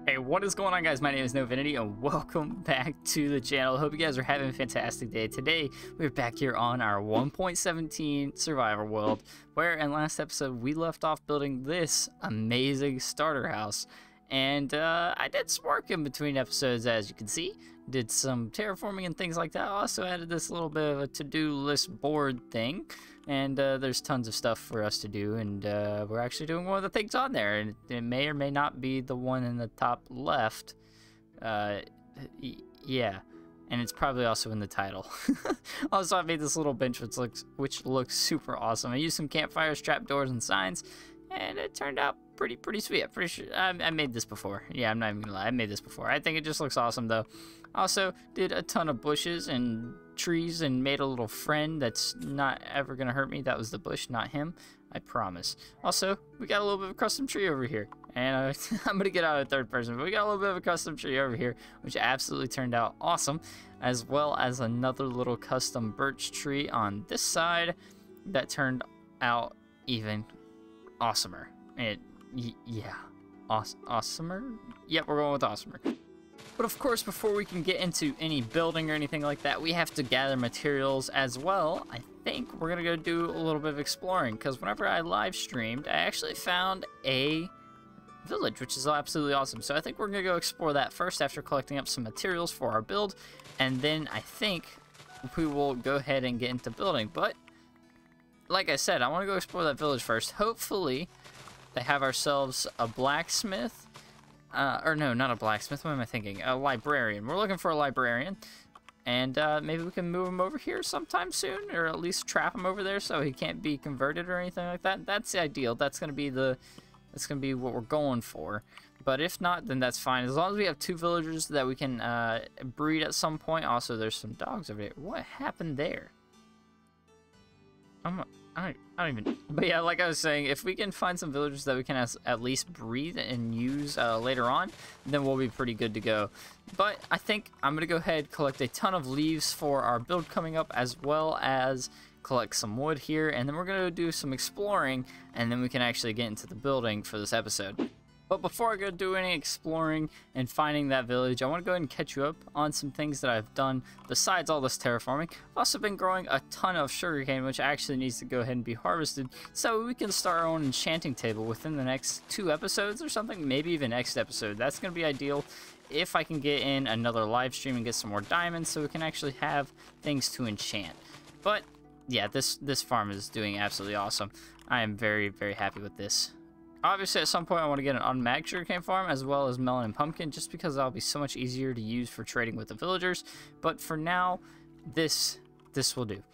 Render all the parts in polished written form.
Hey, what is going on, guys? My name is Novenady and welcome back to the channel. Hope you guys are having a fantastic day. Today we're back here on our 1.17 survival world, where in last episode we left off building this amazing starter house. And I did some work in between episodes, as you can see. Did some terraforming and things like that. Also added this little bit of a to-do list board thing. And there's tons of stuff for us to do, and we're actually doing one of the things on there, and it may or may not be the one in the top left. Yeah, and it's probably also in the title. Also, I made this little bench which looks super awesome. I used some campfires, trapdoors, and signs, and it turned out pretty sweet. I'm pretty sure I made this before. Yeah, I'm not even gonna lie, I made this before. I think it just looks awesome though. Also did a ton of bushes and trees and made a little friend that's not ever gonna hurt me. That was the bush, not him, I promise. Also, we got a little bit of a custom tree over here, and I'm gonna get out of third person, but we got a little bit of a custom tree over here, which absolutely turned out awesome, as well as another little custom birch tree on this side that turned out even awesomer. Yeah, awesomer? Yep, we're going with awesomer. But of course, before we can get into any building or anything like that, we have to gather materials as well. I think we're gonna go do a little bit of exploring, because whenever I live streamed, I actually found a village, which is absolutely awesome. So I think we're gonna go explore that first after collecting up some materials for our build, and then I think we will go ahead and get into building. But like I said, I want to go explore that village first. Hopefully they have ourselves a blacksmith. Or no, not a blacksmith. What am I thinking? A librarian. We're looking for a librarian. And maybe we can move him over here sometime soon, or at least trap him over there so he can't be converted or anything like that. That's the ideal. That's gonna be what we're going for. But if not, then that's fine. As long as we have two villagers that we can breed at some point. Also, there's some dogs over there. What happened there? I don't even. But yeah, like I was saying, if we can find some villagers that we can at least breed and use later on, then we'll be pretty good to go. But I think I'm gonna go ahead, collect a ton of leaves for our build coming up, as well as collect some wood here, and then we're gonna do some exploring, and then we can actually get into the building for this episode. But before I go do any exploring and finding that village, I want to go ahead and catch you up on some things that I've done besides all this terraforming. I've also been growing a ton of sugarcane, which actually needs to go ahead and be harvested, so we can start our own enchanting table within the next 2 episodes or something, maybe even next episode. That's going to be ideal if I can get in another live stream and get some more diamonds so we can actually have things to enchant. But yeah, this farm is doing absolutely awesome. I am very happy with this. Obviously, at some point, I want to get an unmagged sugarcane farm, as well as melon and pumpkin, just because that'll be so much easier to use for trading with the villagers. But for now, this will do.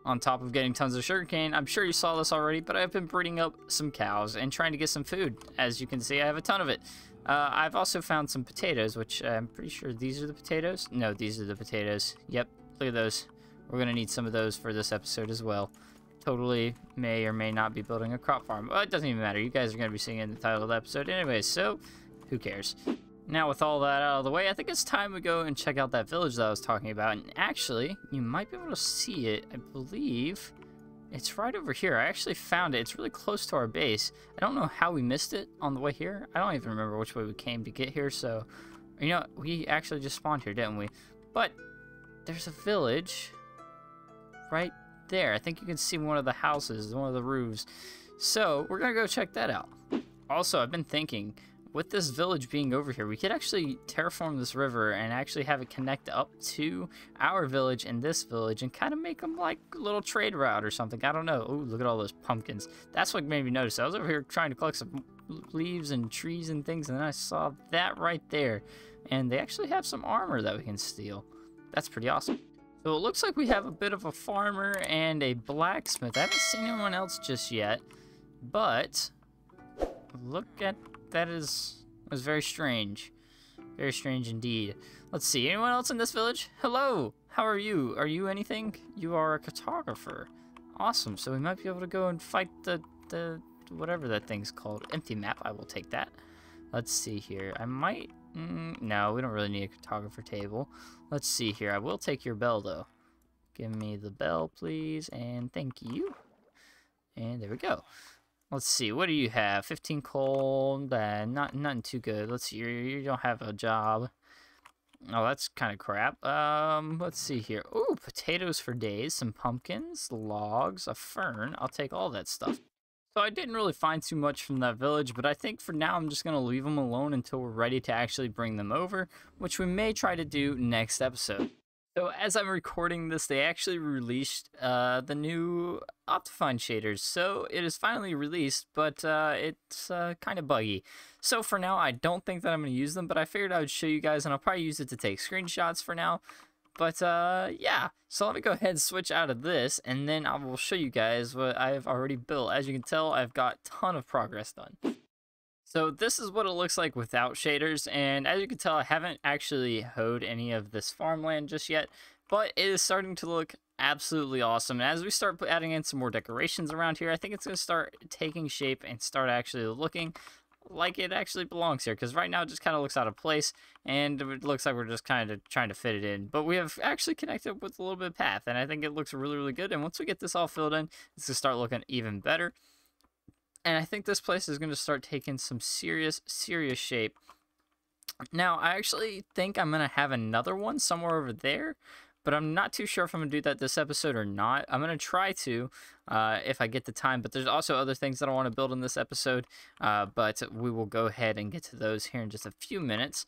On top of getting tons of sugarcane, I'm sure you saw this already, but I've been breeding up some cows and trying to get some food. As you can see, I have a ton of it. I've also found some potatoes, which I'm pretty sure these are the potatoes. No, these are the potatoes. Yep, look at those. We're going to need some of those for this episode as well. Totally may or may not be building a crop farm. Well, it doesn't even matter. You guys are going to be seeing it in the title of the episode anyways, so who cares? Now, with all that out of the way, I think it's time we go and check out that village that I was talking about. And actually, you might be able to see it. I believe it's right over here. I actually found it. It's really close to our base. I don't know how we missed it on the way here. I don't even remember which way we came to get here, so, you know, we actually just spawned here, didn't we? But there's a village right there. I think you can see one of the houses, one of the roofs. So we're gonna go check that out. Also, I've been thinking, with this village being over here, we could actually terraform this river and actually have it connect up to our village and this village and kind of make them like a little trade route or something. I don't know. Oh, look at all those pumpkins. That's what made me notice. I was over here trying to collect some leaves and trees and things, and then I saw that right there. And they actually have some armor that we can steal. That's pretty awesome. So it looks like we have a bit of a farmer and a blacksmith. I haven't seen anyone else just yet, but look at that. Was very strange. Very strange indeed. Let's see, anyone else in this village? Hello, how are you? Are you anything? You are a cartographer. Awesome, so we might be able to go and fight the whatever that thing's called. Empty map, I will take that. Let's see here. I might... no, we don't really need a cartographer table. Let's see here. I will take your bell, though. Give me the bell, please, and thank you. And there we go. Let's see, what do you have? 15 coal, nothing too good. Let's see, you don't have a job. Oh, that's kind of crap. Let's see here. Ooh, potatoes for days, some pumpkins, logs, a fern. I'll take all that stuff. So I didn't really find too much from that village, but I think for now I'm just going to leave them alone until we're ready to actually bring them over, which we may try to do next episode. So as I'm recording this, they actually released the new Optifine shaders. So it is finally released, but it's kind of buggy. So for now, I don't think that I'm going to use them, but I figured I would show you guys, and I'll probably use it to take screenshots for now. But yeah, so let me go ahead and switch out of this, and then I will show you guys what I've already built. As you can tell, I've got a ton of progress done. So this is what it looks like without shaders, and as you can tell, I haven't actually hoed any of this farmland just yet, but it is starting to look absolutely awesome. And as we start adding in some more decorations around here, I think it's going to start taking shape and start actually looking like it actually belongs here, because right now it just kind of looks out of place, and it looks like we're just kind of trying to fit it in. But we have actually connected with a little bit of path, and I think it looks really, really good. And once we get this all filled in, it's going to start looking even better. And I think this place is going to start taking some serious shape. Now, I actually think I'm going to have another one somewhere over there, but I'm not too sure if I'm going to do that this episode or not. I'm going to try to if I get the time, but there's also other things that I want to build in this episode, but we will go ahead and get to those here in just a few minutes.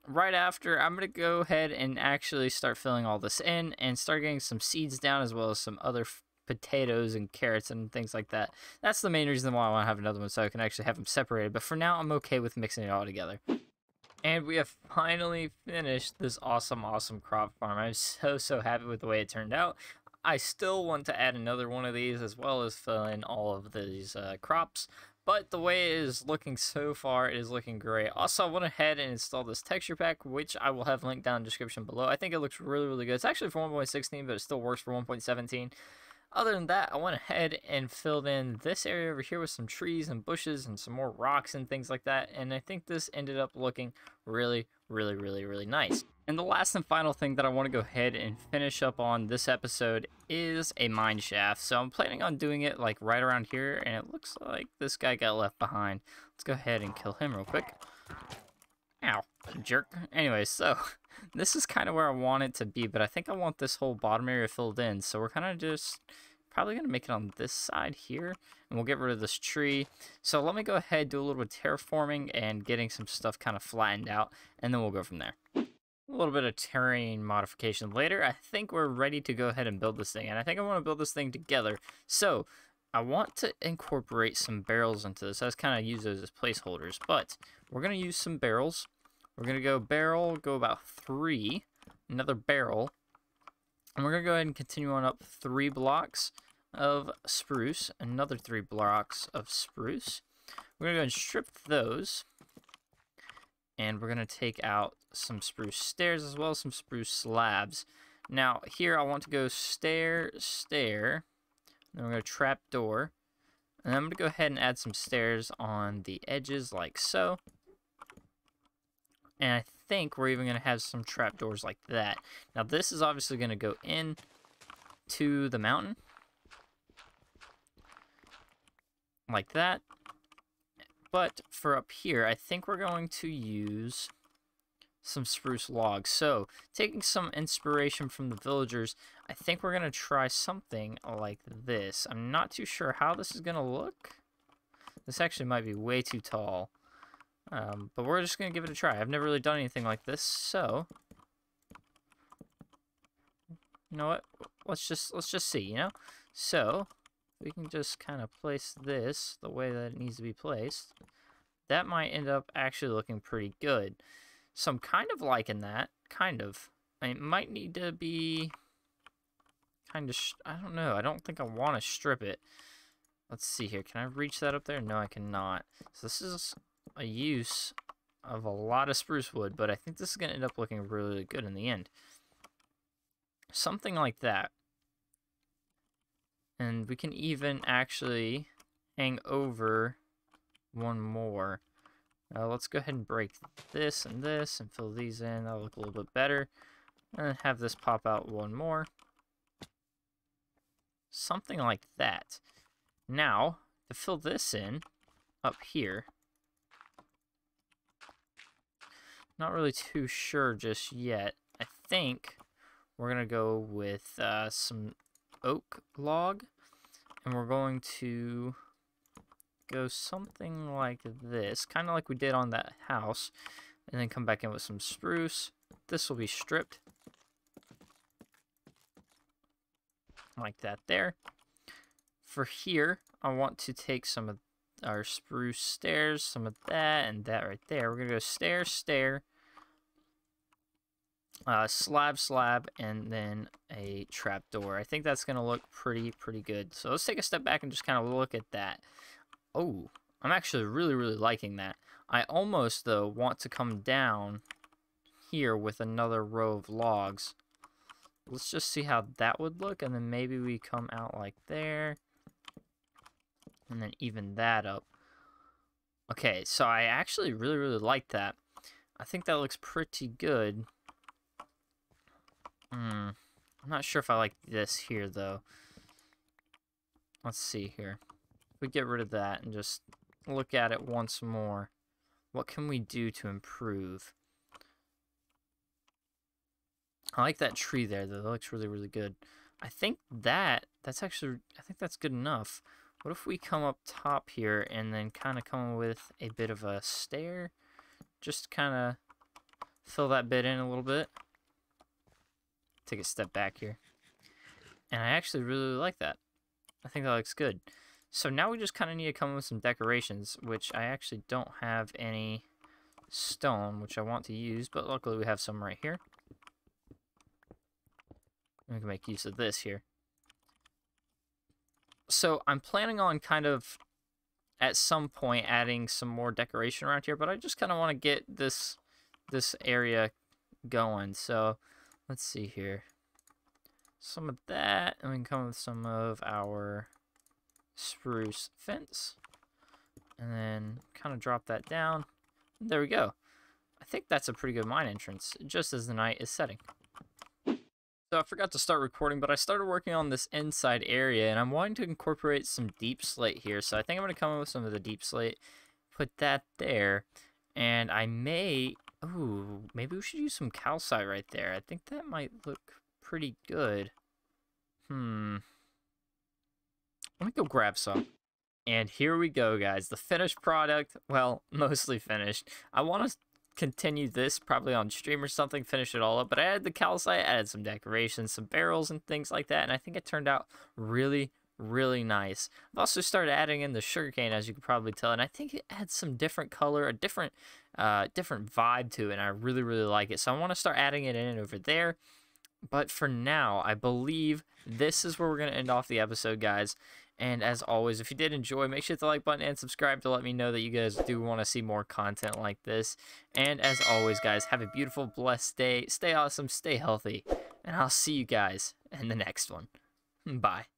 Right after, I'm going to go ahead and actually start filling all this in and start getting some seeds down, as well as some other potatoes and carrots and things like that. That's the main reason why I want to have another one, so I can actually have them separated. But for now, I'm okay with mixing it all together. And we have finally finished this awesome crop farm. I'm so happy with the way it turned out. I still want to add another one of these, as well as fill in all of these crops. But the way it is looking so far, it is looking great. Also, I went ahead and installed this texture pack, which I will have linked down in the description below. I think it looks really good. It's actually for 1.16, but it still works for 1.17. Other than that, I went ahead and filled in this area over here with some trees and bushes and some more rocks and things like that. And I think this ended up looking really nice. And the last and final thing that I want to go ahead and finish up on this episode is a mine shaft. So I'm planning on doing it like right around here, and it looks like this guy got left behind. Let's go ahead and kill him real quick. Ow, jerk. Anyway, so this is kind of where I want it to be, but I think I want this whole bottom area filled in. So we're kind of just probably going to make it on this side here, and we'll get rid of this tree. So let me go ahead, do a little bit of terraforming and getting some stuff kind of flattened out, and then we'll go from there. A little bit of terrain modification later. I think we're ready to go ahead and build this thing, and I think I want to build this thing together. So I want to incorporate some barrels into this. I just kind of use those as placeholders, but we're going to use some barrels. We're going to go barrel, go about 3, another barrel, and we're going to go ahead and continue on up 3 blocks of spruce, another 3 blocks of spruce. We're going to go and strip those, and we're going to take out some spruce stairs as well as some spruce slabs. Now, here I want to go stair, then we're going to trap door, and I'm going to go ahead and add some stairs on the edges like so. And I think we're even going to have some trapdoors like that. Now, this is obviously going to go in to the mountain. Like that. But for up here, I think we're going to use some spruce logs. So, taking some inspiration from the villagers, I think we're going to try something like this. I'm not too sure how this is going to look. This actually might be way too tall. But we're just going to give it a try. I've never really done anything like this, so you know what? Let's just see, you know? So, we can just kind of place this the way that it needs to be placed. That might end up actually looking pretty good. So I'm kind of liking that, kind of. It might need to be kind of, I don't know. I don't think I want to strip it. Let's see here. Can I reach that up there? No, I cannot. So this is a use of a lot of spruce wood, but I think this is going to end up looking really good in the end. Something like that. And we can even actually hang over one more. Let's go ahead and break this and fill these in. That'll look a little bit better. And have this pop out one more. Something like that. Now, to fill this in up here. Not really too sure just yet. I think we're going to go with some oak log, and we're going to go something like this, kind of like we did on that house, and then come back in with some spruce. This will be stripped like that there. For here, I want to take some of our spruce stairs, some of that and that right there. We're gonna go stair, stair, slab, slab, and then a trapdoor. I think that's gonna look pretty good. So let's take a step back and just kind of look at that. Oh, I'm actually really liking that. I almost, though, want to come down here with another row of logs. Let's just see how that would look, and then maybe we come out like there, and then even that up. Okay, so I actually really like that. I think that looks pretty good. I'm not sure if I like this here, though. Let's see here. If we get rid of that and just look at it once more, what can we do to improve? I like that tree there, though. That looks really good. I think that's actually, I think that's good enough. What if we come up top here and then kind of come with a bit of a stair? Just kind of fill that bit in a little bit. Take a step back here. And I actually really like that. I think that looks good. So now we just kind of need to come up with some decorations, which I actually don't have any stone, which I want to use, but luckily we have some right here. We can make use of this here. So I'm planning on kind of at some point adding some more decoration around here, but I just kind of want to get this area going. So let's see here. Some of that, and we can come up with some of our spruce fence, and then kind of drop that down. There we go. I think that's a pretty good mine entrance, just as the night is setting. So I forgot to start recording, but I started working on this inside area, and I'm wanting to incorporate some deep slate here. So I think I'm going to come up with some of the deep slate, put that there, and I may... Ooh, maybe we should use some calcite right there. I think that might look pretty good. Let me go grab some. And here we go, guys. The finished product, well, mostly finished. I want to continue this probably on stream or something, finish it all up, but I added the calcite, added some decorations, some barrels and things like that, and I think it turned out really nice. I've also started adding in the sugarcane, as you can probably tell, and I think it adds some different color, a different vibe to it, and I really like it. So I want to start adding it in over there. But for now, I believe this is where we're going to end off the episode, guys. And as always, if you did enjoy, make sure to hit the like button and subscribe to let me know that you guys do want to see more content like this. And as always, guys, have a beautiful, blessed day. Stay awesome, stay healthy, and I'll see you guys in the next one. Bye.